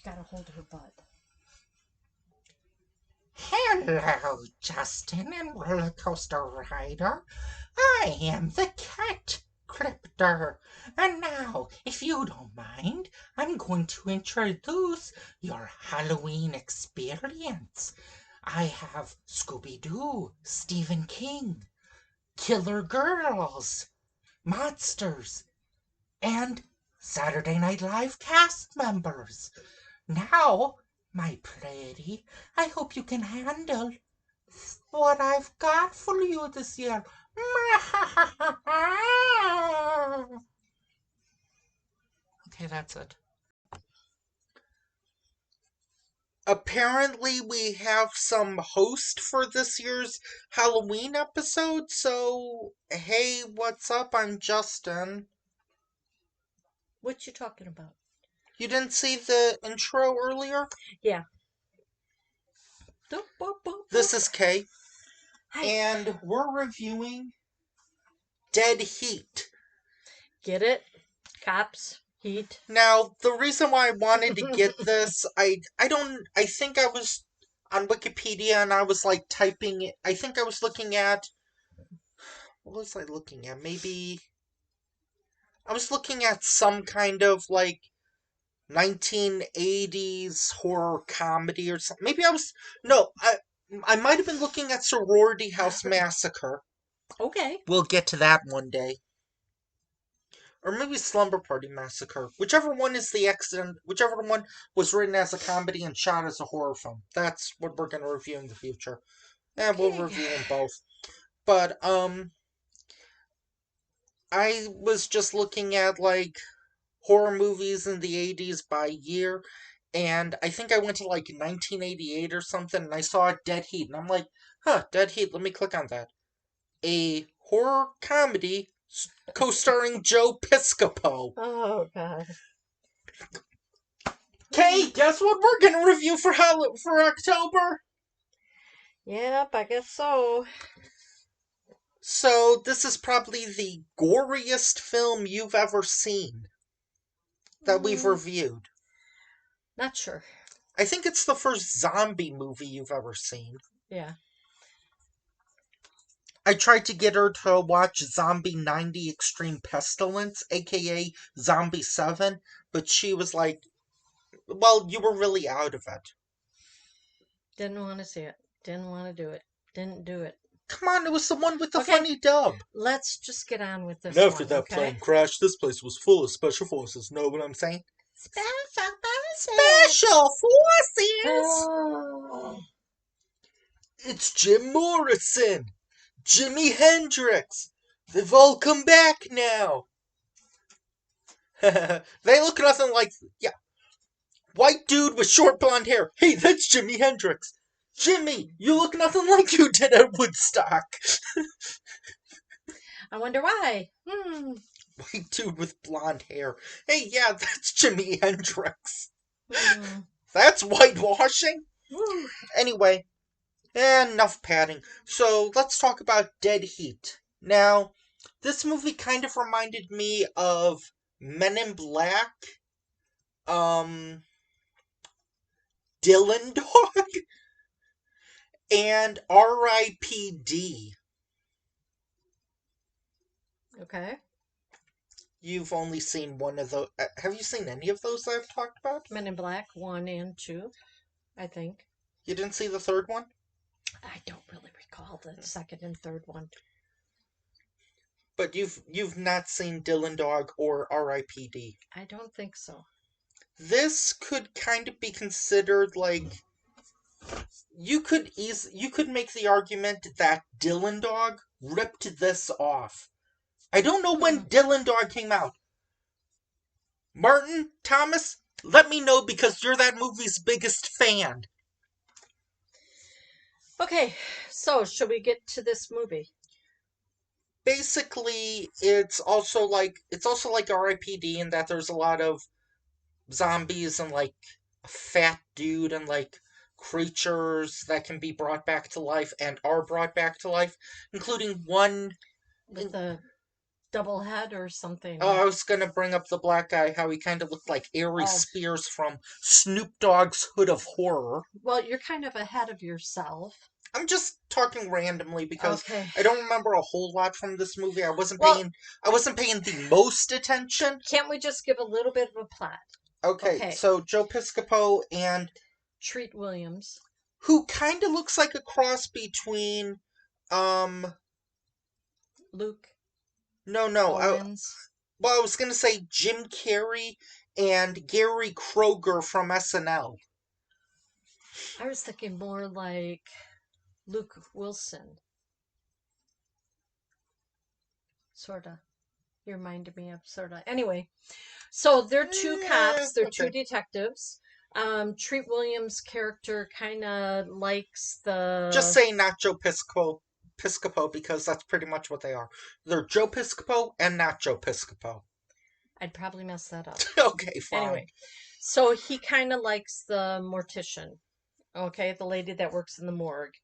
gotta hold her butt. Hello, Justin and roller coaster rider. I am the cat Cryptor. And now, if you don't mind, I'm going to introduce your Halloween experience. I have Scooby-Doo, Stephen King, Killer Girls, Monsters, and Saturday Night Live cast members. Now, my pretty, I hope you can handle what I've got for you this year. Okay, that's it. Apparently, we have some host for this year's Halloween episode, so hey, what's up? I'm Justin. What you talking about? You didn't see the intro earlier? Yeah. This is Kay, Hi. and we're reviewing Dead Heat. Get it? Cops. Heat. Now, the reason why I wanted to get this, I think I was on Wikipedia and I was like typing it. I think I was looking at, what was I looking at? Maybe I was looking at some kind of like 1980s horror comedy or something. Maybe I was, no, I might have been looking at Sorority House Massacre. Okay. We'll get to that one day. Or maybe Slumber Party Massacre. Whichever one is the accident, whichever one was written as a comedy and shot as a horror film. That's what we're going to review in the future. And we'll review them both. But, I was just looking at, like, horror movies in the 80s by year, and I think I went to, like, 1988 or something, and I saw Dead Heat, and I'm like, huh, Dead Heat, let me click on that. A horror comedy co-starring Joe Piscopo. Oh, God. Okay, guess what we're gonna review for October? Yep, I guess so. So, this is probably the goriest film you've ever seen that we've reviewed. Not sure. I think it's the first zombie movie you've ever seen. Yeah. I tried to get her to watch Zombie 90 Extreme Pestilence, aka Zombie 7, but she was like, well, you were really out of it. Didn't want to see it. Didn't want to do it. Didn't do it. Come on, it was the one with the Okay. funny dub. Let's just get on with this And after one, that okay? plane crash, this place was full of special forces. Know what I'm saying? Special Special forces! Oh. It's Jim Morrison! Jimi Hendrix! They've all come back now! They look nothing like... Yeah. White dude with short blonde hair. Hey, that's Jimi Hendrix! Jimmy, you look nothing like you did at Woodstock! I wonder why. White dude with blonde hair. Hey, yeah, that's Jimi Hendrix. That's whitewashing? Anyway, enough padding. So, let's talk about Dead Heat. Now, this movie kind of reminded me of Men in Black, Dylan Dog, and R.I.P.D. Okay. You've only seen one of those. Have you seen any of those I've talked about? Men in Black 1 and 2, I think. You didn't see the third one? I don't really recall the second and third one. But you've not seen Dylan Dog or R.I.P.D. I don't think so. This could kind of be considered like you could make the argument that Dylan Dog ripped this off. I don't know when Dylan Dog came out. Martin, Thomas, let me know because you're that movie's biggest fan. Okay, so should we get to this movie? Basically, it's also like R.I.P.D. in that there's a lot of zombies and like a fat dude and like creatures that can be brought back to life and are brought back to life, including one With the double head or something. Oh, I was gonna bring up the black guy, how he kind of looked like Ari Oh, Spears from Snoop Dogg's Hood of Horror. well, you're kind of ahead of yourself. I'm just talking randomly because Okay. I don't remember a whole lot from this movie. Well, I wasn't paying the most attention. can't we just give a little bit of a plot? Okay, Okay. so Joe Piscopo and Treat Williams, who kind of looks like a cross between um Luke no, Owens. well, I was gonna say Jim Carrey and Gary Kroger from SNL. I was thinking more like Luke Wilson, sorta. You reminded me of sorta. Anyway, so they're two Yeah, cops, they're two okay. detectives. Treat Williams' character kind of likes Just the. say not Joe Piscopo because that's pretty much what they are. They're Joe Piscopo and not Joe Piscopo. I'd probably mess that up. Okay, fine. Anyway, so he kind of likes the mortician, okay, the lady that works in the morgue.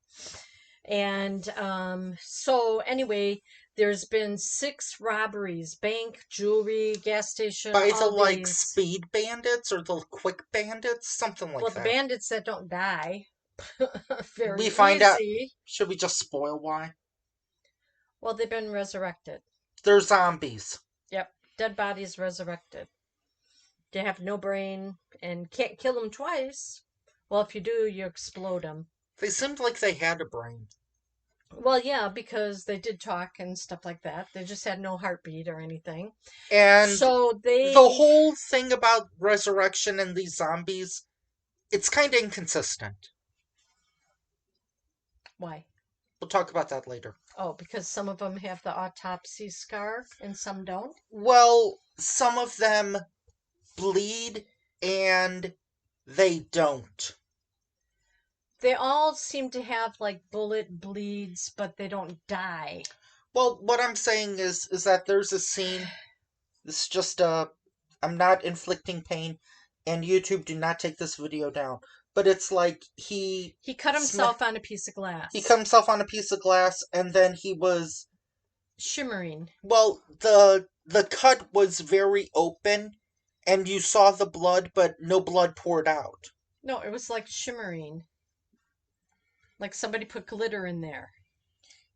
And so anyway, there's been 6 robberies, bank, jewelry, gas station, By the all like these. speed bandits or the quick bandits, something Well, like the that. bandits that don't die, very We find out. easy. Should we just spoil why? Well, they've been resurrected. They're zombies. Yep, dead bodies resurrected. They have no brain and can't kill them twice. Well, if you do, you explode them. They seemed like they had a brain. Well, yeah, because they did talk and stuff like that. They just had no heartbeat or anything. And So the they. whole thing about resurrection and these zombies, it's kind of inconsistent. Why? We'll talk about that later. Oh, because some of them have the autopsy scar and some don't? Well, some of them bleed and they don't. They all seem to have like bullet bleeds, but they don't die. Well, what I'm saying is that there's a scene. This is just I'm not inflicting pain, and YouTube do not take this video down. But it's like He cut himself on a piece of he cut glass. himself on a piece of glass, and then he was Shimmering. well. The cut was very open, and you saw the blood, but no blood poured out. No, it was like shimmering. Like somebody put glitter in there.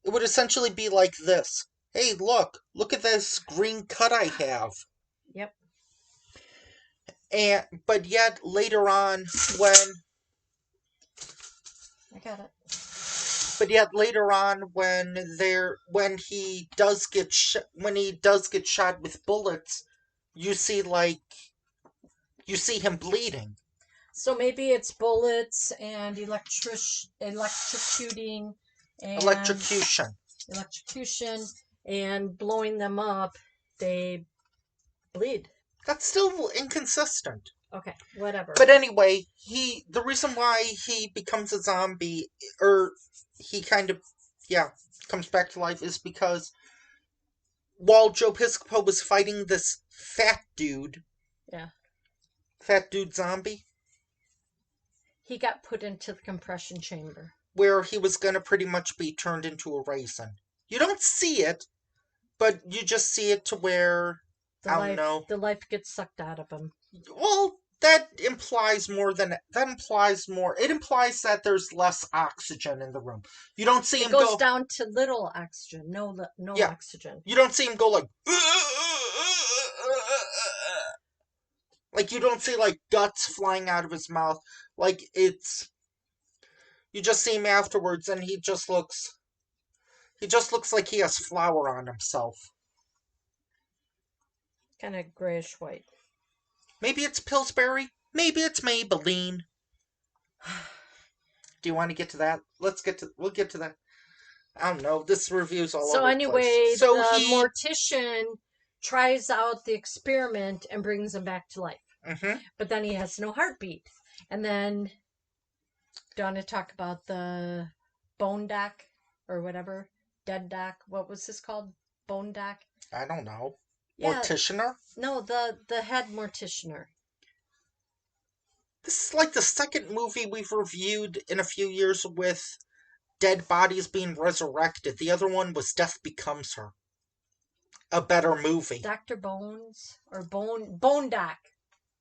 It would essentially be like this. Hey, look at this green cut I have. Yep, And but yet later on when I got it. but yet later on when he does get when he does get shot with bullets, you see you see him bleeding. So maybe it's bullets and electrocuting and Electrocution. electrocution and blowing them up. They bleed. That's still inconsistent. Okay, whatever. But anyway, the reason why he becomes a zombie, or he kind of, yeah, comes back to life is because while Joe Piscopo was fighting this Yeah, fat dude zombie, he got put into the compression chamber. where he was gonna pretty much be turned into a raisin. You don't see it, but you just see it to where, I don't know. The life gets sucked out of him. Well, that implies more than that implies more. It implies that there's less oxygen in the room. You don't see It him goes go down to little oxygen, no yeah. oxygen. You don't see him go like you don't see like guts flying out of his mouth. Like it's you just see him afterwards and he just looks like he has flour on himself. Kind of grayish white. Maybe it's Pillsbury. Maybe it's Maybelline. Do you want to get to that? We'll get to that. I don't know. This review's all So over anyway, the place. So the mortician tries out the experiment and brings him back to life. Mm-hmm. But then he has no heartbeat. And then, do you want to talk about the bone doc or whatever? Dead doc? What was this called? Bone doc? I don't know. Yeah. Morticianer? No, the head morticianer. This is like the second movie we've reviewed in a few years with dead bodies being resurrected. The other one was Death Becomes Her. a better movie. Dr. Bones or Bone Doc.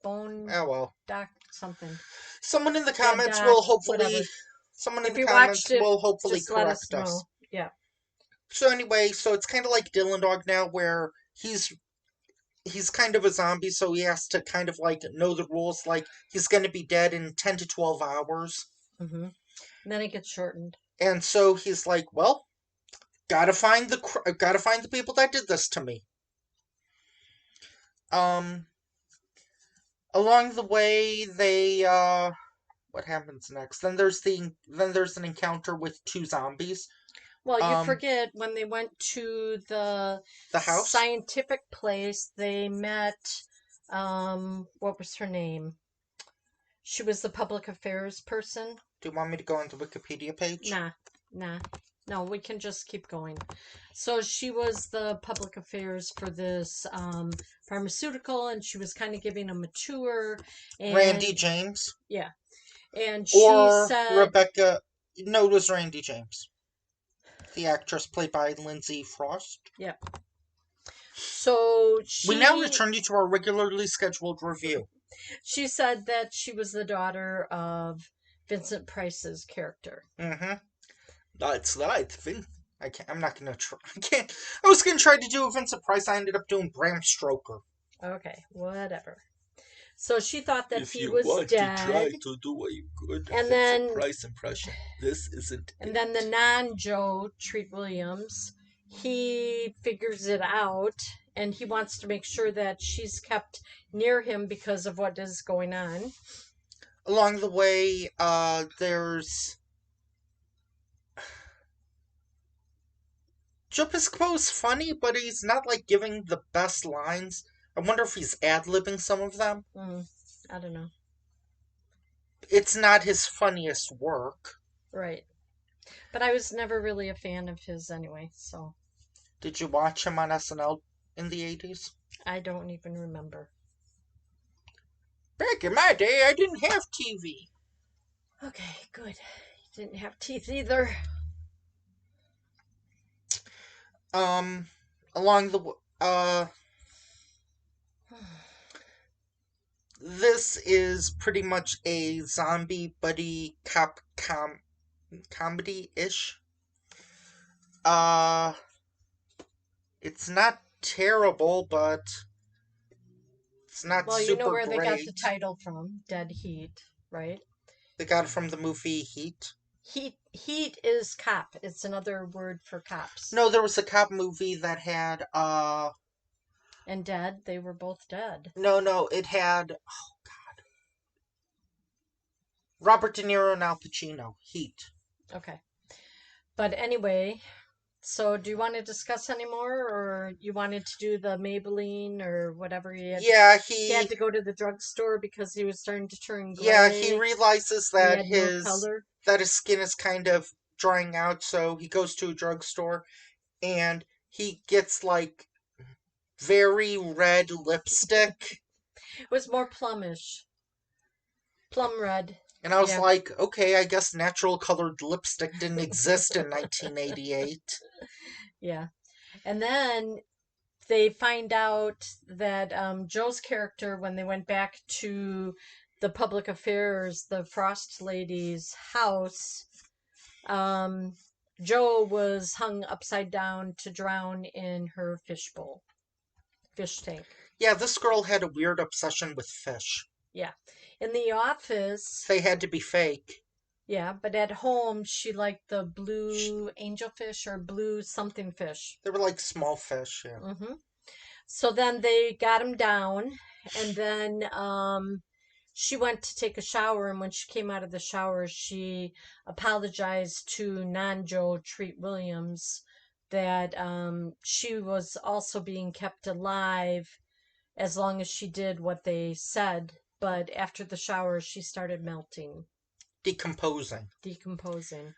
Bone Oh well. Doc something. Someone in the Dead comments Doc, will hopefully whatever. someone in If the you watched comments it, will hopefully just let us correct us. know. Yeah. So anyway, so it's kind of like Dylan Dog now, where he's kind of a zombie, so he has to kind of like know the rules. Like he's going to be dead in 10 to 12 hours, Mm-hmm. And then it gets shortened. and so he's like, well, gotta find the people that did this to me. Um, Along the way, what happens next? Then there's an encounter with two zombies. Well, you Um, forget when they went to the the house. scientific place, they met, what was her name? She was the public affairs person. Do you want me to go on the Wikipedia page? Nah, nah. No, we can just keep going. So she was the public affairs for this pharmaceutical, and she was kind of giving them a tour. Randy And James yeah, and she or said, Rebecca? No, it was Randy James, the actress played by Lindsay Frost. yeah. So We now she return you to our regularly scheduled review. she said that she was the daughter of Vincent Price's character. Mm-hmm. That's right. I can't. I'm not gonna try. I can't. I was gonna try to do a Vincent Price. I ended up doing Bram Stoker. Okay, whatever. So she thought that If he you was want to try dead, to do a good and Vincent then Price impression, this isn't and it. then the non-Joe Treat Williams, he figures it out, and he wants to make sure that she's kept near him because of what is going on. Along the way, there's Joe Piscopo's funny, but he's not like giving the best lines. I wonder if he's ad-libbing some of them. I don't know. It's not his funniest work. Right. But I was never really a fan of his anyway, so Did you watch him on SNL in the 80s? I don't even remember. Back in my day, I didn't have TV. Okay, good. He didn't have teeth either. Um, Along the this is pretty much a zombie buddy cop comedy ish. Uh, it's not terrible, but it's not Well, you know super where they got the great. title from, Dead Heat, right? They got it from the movie Heat. Heat is cop. It's another word for cops. No, there was a cop movie that had And dead, they were both dead. no, it had Robert De Niro and Al Pacino. Heat. Okay. But anyway, so do you want to discuss any more, or you wanted to do the Maybelline or whatever Yeah, he had to go to the drugstore because he was starting to turn he gray. realizes He that had no color. his skin is kind of drying out, so he goes to a drugstore and he gets like very red lipstick. It was more plumish. Plum red. And I was Yeah. like, okay, I guess natural colored lipstick didn't exist in 1988. Yeah. And then they find out that Joe's character, when they went back to the public affairs, the Frost lady's house, um, Joe was hung upside down to drown in her fishbowl, fish tank. Yeah, this girl had a weird obsession with fish. Yeah. In the office, They had to be fake. yeah, but at home, she liked the blue angelfish or blue something fish. They were like small fish, yeah. So then they got him down, and then she went to take a shower, and when she came out of the shower, she apologized to non-Joe Treat Williams that she was also being kept alive as long as she did what they said. But after the shower, she started melting, Decomposing. decomposing.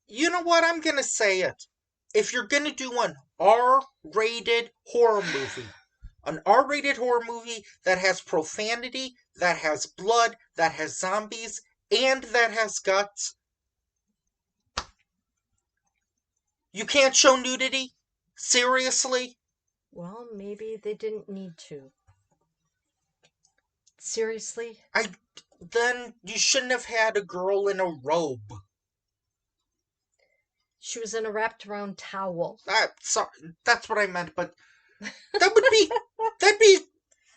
You know what? I'm gonna say it. If you're gonna do an R-rated horror movie, that has profanity, that has blood, that has zombies, and that has guts, you can't show nudity? Seriously? Well, maybe they didn't need to. Seriously? I then you shouldn't have had a girl in a robe. She was in a wrapped around towel. Sorry, that's what I meant, but that would be that'd be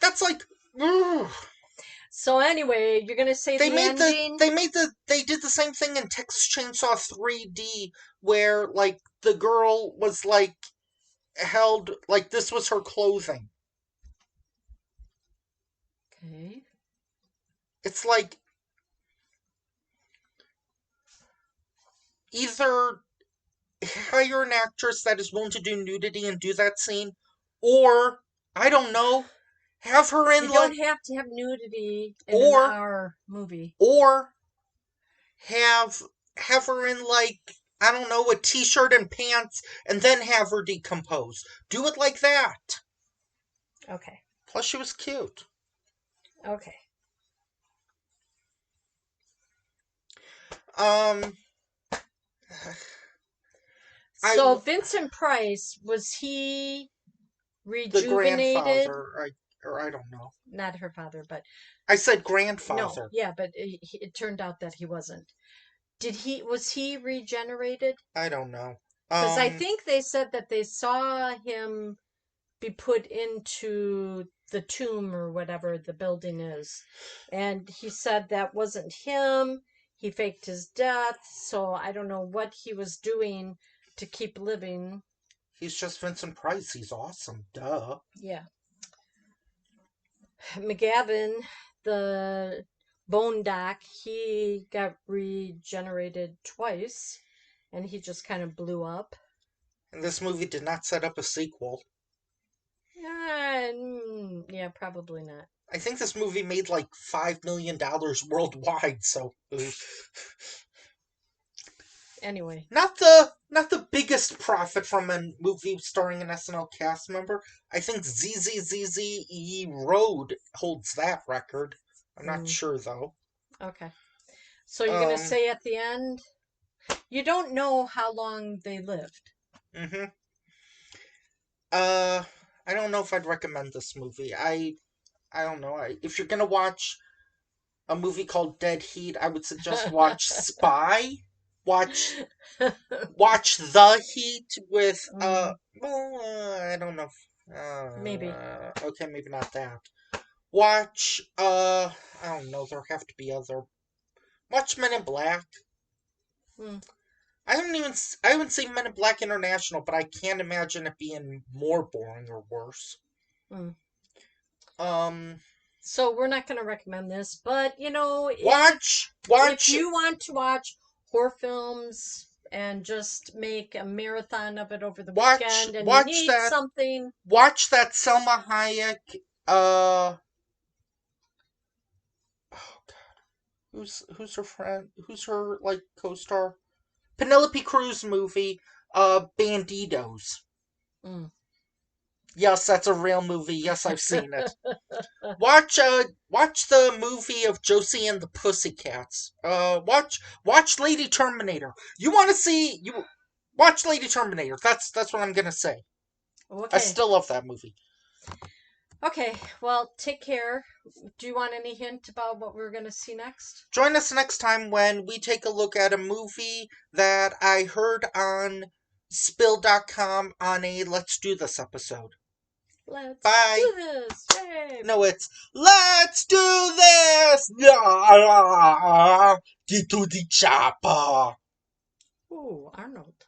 that's like ugh. So anyway, you're gonna say They the made ending? they did the same thing in Texas Chainsaw 3D where like the girl was like held like this was her clothing. Okay. It's like either hire an actress that is willing to do nudity and do that scene, or I don't know, have her in You like, don't have to have nudity in an or R movie. or have have her in like I don't know a t-shirt and pants, and then have her decompose. Do it like that. Okay. Plus, she was cute. Okay. Um, I So Vincent Price, was he the rejuvenated? grandfather, or I don't know. Not her father, but I said no, grandfather. yeah, but it turned out that he wasn't. Was he regenerated? I don't know. Because I Um, think they said that they saw him be put into the tomb or whatever the building is. And he said that wasn't him. He faked his death. So I don't know what he was doing to keep living. he's just Vincent Price. He's awesome. Duh. Yeah. McGavin, the bone doc, he got regenerated twice and he just kind of blew up. And this movie did not set up a sequel. Yeah, probably not. I think this movie made like $5 million worldwide. So Anyway, not the biggest profit from a movie starring an SNL cast member. I think ZZZZE Road holds that record. I'm not mm, sure though. okay. So you're going to Um. say at the end, you don't know how long they lived. Mhm. Uh. I don't know if I'd recommend this movie. I don't know. If you're gonna watch a movie called Dead Heat, I would suggest watch Spy. Watch watch The Heat with Mm, well I don't know. maybe. Okay, maybe not that. Watch I don't know. There have to be other. Watch Men in Black. Mm, I haven't seen Men in Black International, but I can't imagine it being more boring or worse. mm. Um, So we're not going to recommend this, but if watch you want to watch horror films and just make a marathon of it over the watch weekend and you watch need that something, watch that Selma Hayek. Oh God, who's her friend? Who's her like co-star? Penelope Cruz movie. Bandidos. mm. Yes, that's a real movie. Yes, I've seen it. Watch the movie of Josie and the Pussycats. Watch Lady Terminator. You want to see you watch Lady Terminator. That's what I'm gonna say. I Okay. still love that movie. Okay, well, take care. Do you want any hint about what we're going to see next? Join us next time when we take a look at a movie that I heard on Spill.com on a Let's Do This episode. Let's Bye. do this. Yay. No, it's Let's Do This. Get to the chopper. Ooh, Arnold.